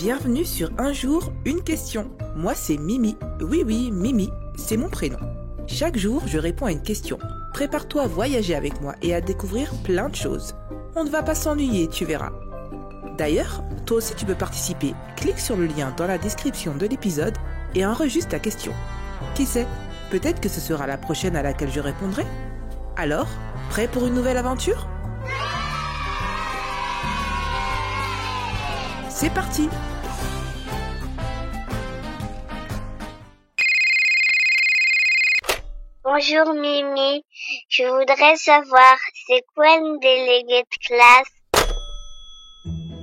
Bienvenue sur Un jour, une question. Moi, c'est Mimi. Oui, Mimi, c'est mon prénom. Chaque jour, je réponds à une question. Prépare-toi à voyager avec moi et à découvrir plein de choses. On ne va pas s'ennuyer, tu verras. D'ailleurs, toi aussi tu peux participer. Clique sur le lien dans la description de l'épisode et enregistre ta question. Qui sait, peut-être que ce sera la prochaine à laquelle je répondrai. Alors, prêt pour une nouvelle aventure ? C'est parti ! Bonjour Mimi, je voudrais savoir, c'est quoi une déléguée de classe ?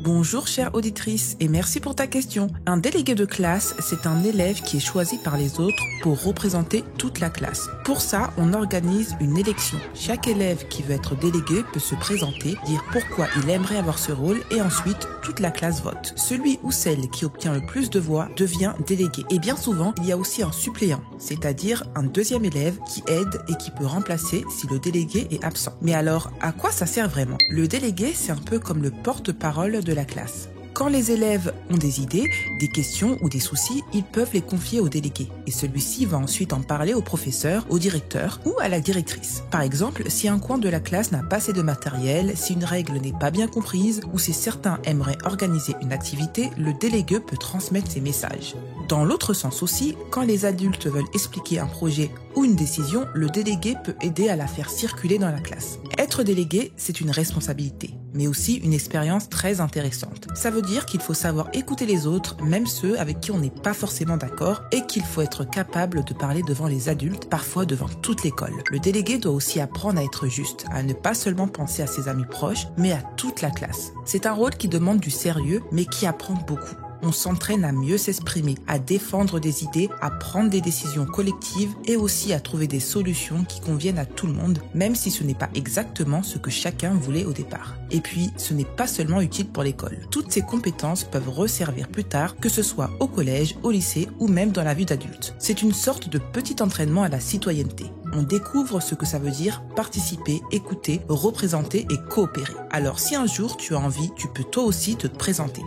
Bonjour chère auditrice et merci pour ta question. Un délégué de classe, c'est un élève qui est choisi par les autres pour représenter toute la classe. Pour ça, on organise une élection. Chaque élève qui veut être délégué peut se présenter, dire pourquoi il aimerait avoir ce rôle et ensuite toute la classe vote. Celui ou celle qui obtient le plus de voix devient délégué. Et bien souvent, il y a aussi un suppléant, c'est-à-dire un deuxième élève qui aide et qui peut remplacer si le délégué est absent. Mais alors, à quoi ça sert vraiment ? Le délégué, c'est un peu comme le porte-parole de la classe. Quand les élèves ont des idées, des questions ou des soucis, ils peuvent les confier au délégué. Et celui-ci va ensuite en parler au professeur, au directeur ou à la directrice. Par exemple, si un coin de la classe n'a pas assez de matériel, si une règle n'est pas bien comprise ou si certains aimeraient organiser une activité, le délégué peut transmettre ces messages. Dans l'autre sens aussi, quand les adultes veulent expliquer un projet ou une décision, le délégué peut aider à la faire circuler dans la classe. Être délégué, c'est une responsabilité, mais aussi une expérience très intéressante. Ça veut dire qu'il faut savoir écouter les autres, même ceux avec qui on n'est pas forcément d'accord, et qu'il faut être capable de parler devant les adultes, parfois devant toute l'école. Le délégué doit aussi apprendre à être juste, à ne pas seulement penser à ses amis proches, mais à toute la classe. C'est un rôle qui demande du sérieux, mais qui apprend beaucoup. On s'entraîne à mieux s'exprimer, à défendre des idées, à prendre des décisions collectives et aussi à trouver des solutions qui conviennent à tout le monde, même si ce n'est pas exactement ce que chacun voulait au départ. Et puis, ce n'est pas seulement utile pour l'école. Toutes ces compétences peuvent resservir plus tard, que ce soit au collège, au lycée ou même dans la vie d'adulte. C'est une sorte de petit entraînement à la citoyenneté. On découvre ce que ça veut dire participer, écouter, représenter et coopérer. Alors si un jour tu as envie, tu peux toi aussi te présenter.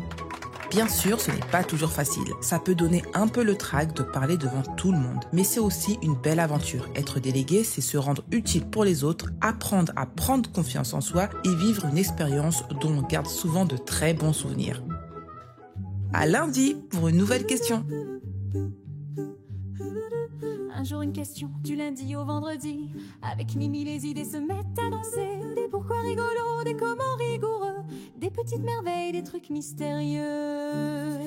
Bien sûr, ce n'est pas toujours facile. Ça peut donner un peu le trac de parler devant tout le monde. Mais c'est aussi une belle aventure. Être délégué, c'est se rendre utile pour les autres, apprendre à prendre confiance en soi et vivre une expérience dont on garde souvent de très bons souvenirs. À lundi pour une nouvelle question. Un jour une question, du lundi au vendredi. Avec Mimi, les idées se mettent à danser. Des pourquoi rigolos, des comment rigoureux. Des petites merveilles, des trucs mystérieux.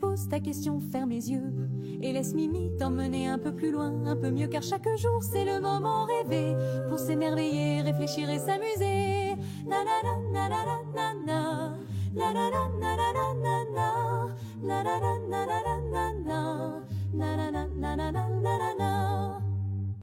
Pose ta question, ferme les yeux et laisse Mimi t'emmener un peu plus loin, un peu mieux, car chaque jour c'est le moment rêvé pour s'émerveiller, réfléchir et s'amuser. Na na na na na na na na na na na na na na.